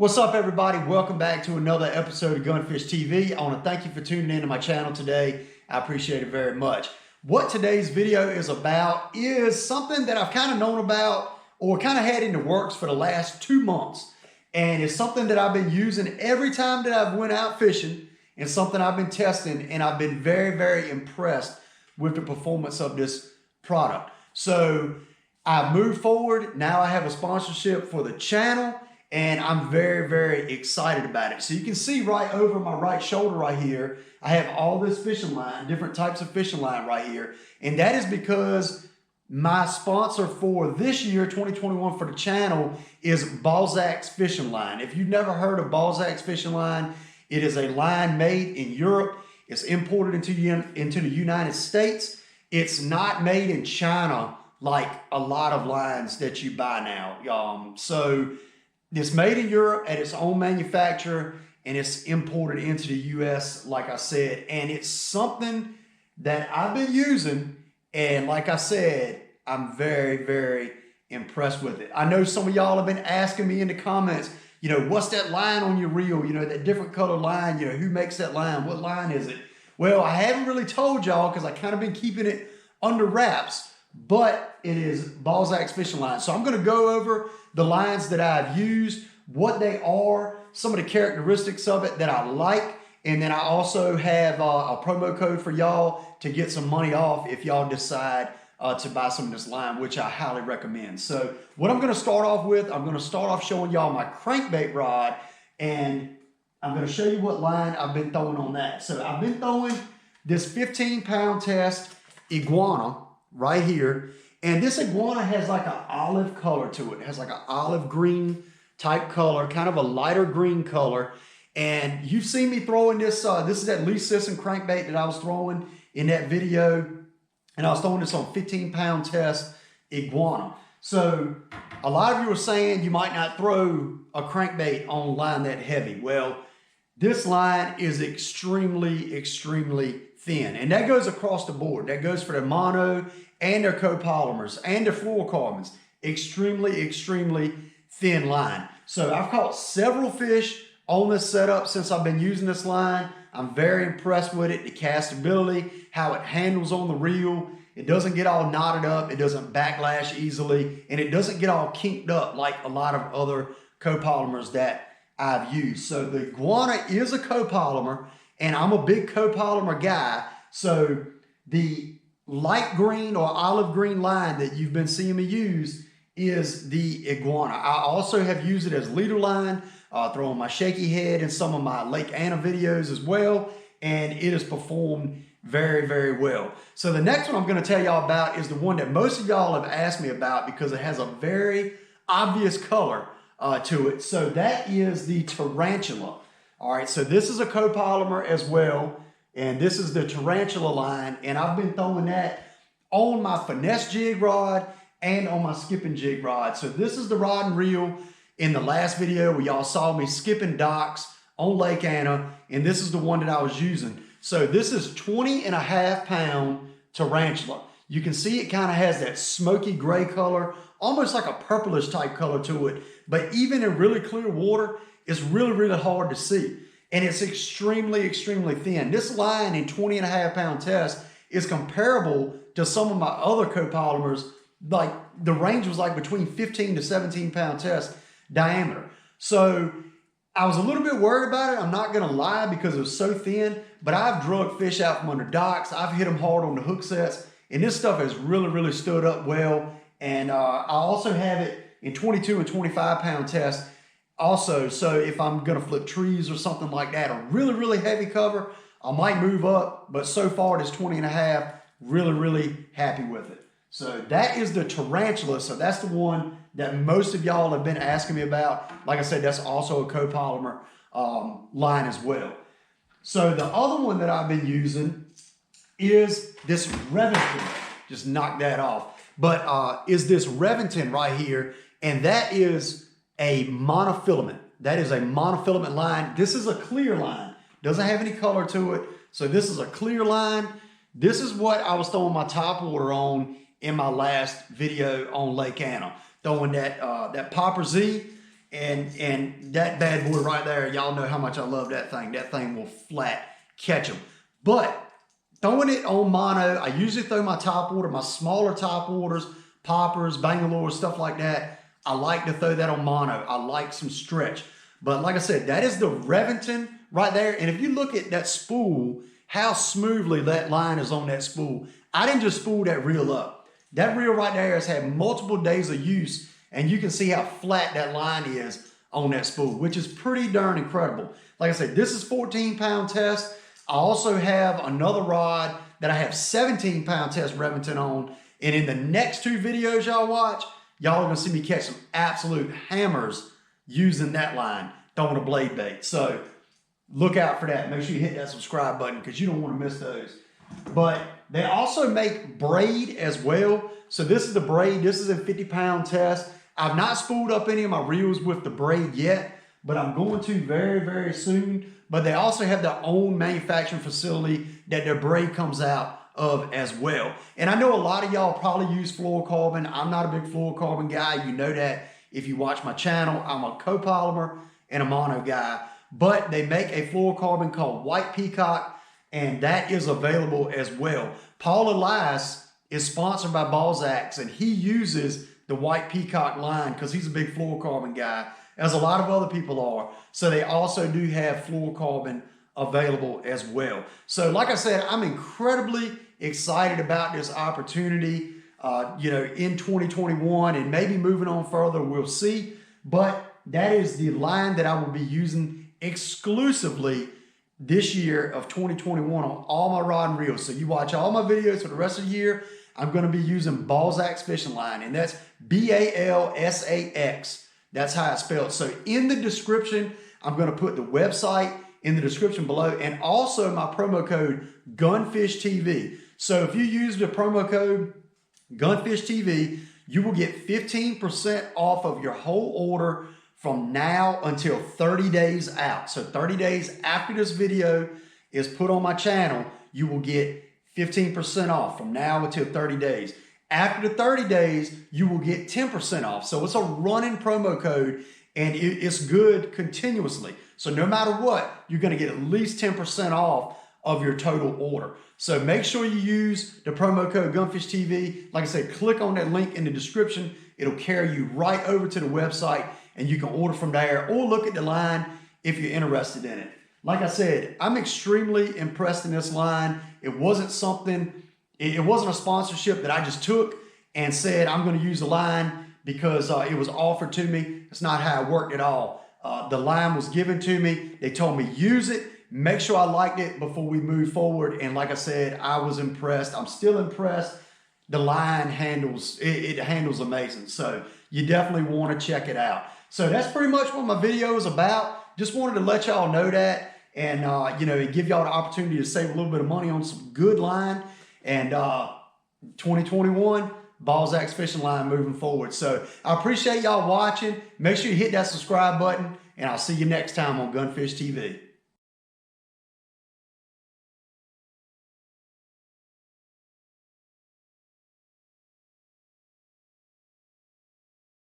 What's up, everybody? Welcome back to another episode of Gunfish TV. I want to thank you for tuning in to my channel today. I appreciate it very much. What today's video is about is something that I've kind of known about or kind of had in the works for the last 2 months. And it's something that I've been using every time that I've went out fishing and something I've been testing, and I've been very, very impressed with the performance of this product. So I moved forward. Now I have a sponsorship for the channel, and I'm very, very excited about it. So you can see right over my right shoulder right here, I have all this fishing line, different types of fishing line right here. And that is because my sponsor for this year, 2021, for the channel is Balzac's Fishing Line. If you've never heard of Balzac's Fishing Line, it is a line made in Europe. It's imported into the United States. It's not made in China like a lot of lines that you buy now. So it's made in Europe at its own manufacturer, and it's imported into the US, like I said. And it's something that I've been using, and like I said, I'm very, very impressed with it. I know some of y'all have been asking me in the comments, you know, what's that line on your reel? You know, that different color line, you know, who makes that line? What line is it? Well, I haven't really told y'all because I kind of been keeping it under wraps, but it is Balzac's Fishing Line. So I'm going to go over the lines that I've used, what they are, some of the characteristics of it that I like, and then I also have a promo code for y'all to get some money off if y'all decide to buy some of this line, which I highly recommend. So what I'm going to start off with, I'm going to start off showing y'all my crankbait rod, and I'm going to show you what line I've been throwing on that. So I've been throwing this 15-pound test iguana right here. And this iguana has like an olive color to it. It has like an olive green type color, kind of a lighter green color. And you've seen me throwing this. This is that Lee Sisson crankbait that I was throwing in that video. And I was throwing this on 15-pound test iguana. So a lot of you are saying you might not throw a crankbait on line that heavy. Well, this line is extremely, extremely thin. And that goes across the board. That goes for their mono and their copolymers and their fluorocarbons. Extremely, extremely thin line. So I've caught several fish on this setup since I've been using this line. I'm very impressed with it, the castability, how it handles on the reel. It doesn't get all knotted up, it doesn't backlash easily, and it doesn't get all kinked up like a lot of other copolymers that I've used. So the iguana is a copolymer, and I'm a big copolymer guy. So the light green or olive green line that you've been seeing me use is the iguana. I also have used it as leader line, throwing my shaky head in some of my Lake Anna videos as well, and it has performed very, very well. So the next one I'm going to tell y'all about is the one that most of y'all have asked me about because it has a very obvious color to it. So that is the tarantula. All right, so this is a copolymer as well, and this is the tarantula line, and I've been throwing that on my finesse jig rod and on my skipping jig rod. So this is the rod and reel in the last video where y'all saw me skipping docks on Lake Anna, and this is the one that I was using. So this is 20.5-pound tarantula. You can see it kind of has that smoky gray color, almost like a purplish type color to it, but even in really clear water, it's really, really hard to see. And it's extremely, extremely thin. This line in 20.5-pound test is comparable to some of my other copolymers. Like the range was like between 15 to 17-pound test diameter. So I was a little bit worried about it. I'm not going to lie because it was so thin, but I've drug fish out from under docks. I've hit them hard on the hook sets, and this stuff has really, really stood up well. And I also have it in 22 and 25-pound test also. So if I'm going to flip trees or something like that, a really, really heavy cover, I might move up, but so far this 20.5, really, really happy with it. So that is the tarantula. So that's the one that most of y'all have been asking me about. Like I said, that's also a copolymer line as well. So the other one that I've been using is this Revington. Just knock that off. But is this Revington right here. And that is a monofilament. That is a monofilament line. This is a clear line. Doesn't have any color to it. So this is a clear line. This is what I was throwing my top water on in my last video on Lake Anna. Throwing that Popper Z, And that bad boy right there, y'all know how much I love that thing. That thing will flat catch them. But throwing it on mono, I usually throw my top water, my smaller top waters, poppers, Bangalore, stuff like that. I like to throw that on mono. I like some stretch. But like I said, that is the Revington right there. And if you look at that spool, how smoothly that line is on that spool. I didn't just spool that reel up. That reel right there has had multiple days of use, and you can see how flat that line is on that spool, which is pretty darn incredible. Like I said, this is 14-pound test. I also have another rod that I have 17-pound test Revington on. And in the next two videos y'all watch, y'all are gonna see me catch some absolute hammers using that line, throwing a blade bait. So look out for that. Make sure you hit that subscribe button because you don't want to miss those. But they also make braid as well. So this is the braid. This is a 50-pound test. I've not spooled up any of my reels with the braid yet, but I'm going to very, very soon. But they also have their own manufacturing facility that their braid comes out of as well. And I know a lot of y'all probably use fluorocarbon. I'm not a big fluorocarbon guy. You know that if you watch my channel. I'm a copolymer and a mono guy. But they make a fluorocarbon called White Peacock, and that is available as well. Paul Elias is sponsored by Balzac's, and he uses the White Peacock line because he's a big fluorocarbon guy, as a lot of other people are. So they also do have fluorocarbon available as well. So like I said, I'm incredibly excited about this opportunity, in 2021, and maybe moving on further, we'll see. But that is the line that I will be using exclusively this year of 2021 on all my rod and reels. So you watch all my videos for the rest of the year, I'm going to be using Balzac's fishing line, and that's B-A-L-S-A-X. That's how I spell it. So in the description, I'm going to put the website in the description below, and also my promo code GunfishTV. So if you use the promo code GunfishTV, you will get 15% off of your whole order from now until 30 days out. So 30 days after this video is put on my channel, you will get 15% off from now until 30 days. After the 30 days, you will get 10% off. So it's a running promo code, and it's good continuously. So no matter what, you're going to get at least 10% off of your total order. So make sure you use the promo code GunfishTV. Like I said, click on that link in the description. It'll carry you right over to the website, and you can order from there or look at the line if you're interested in it. Like I said, I'm extremely impressed in this line. It wasn't a sponsorship that I just took and said, I'm going to use the line because it was offered to me. It's not how it worked at all. The line was given to me. They told me use it, make sure I liked it before we move forward. And like I said, I was impressed. I'm still impressed. The line handles, it handles amazing. So you definitely want to check it out. So that's pretty much what my video is about. Just wanted to let y'all know that, and give y'all the opportunity to save a little bit of money on some good line. And 2021, Balzac's fishing line moving forward. So I appreciate y'all watching. Make sure you hit that subscribe button, and I'll see you next time on Gunfish TV.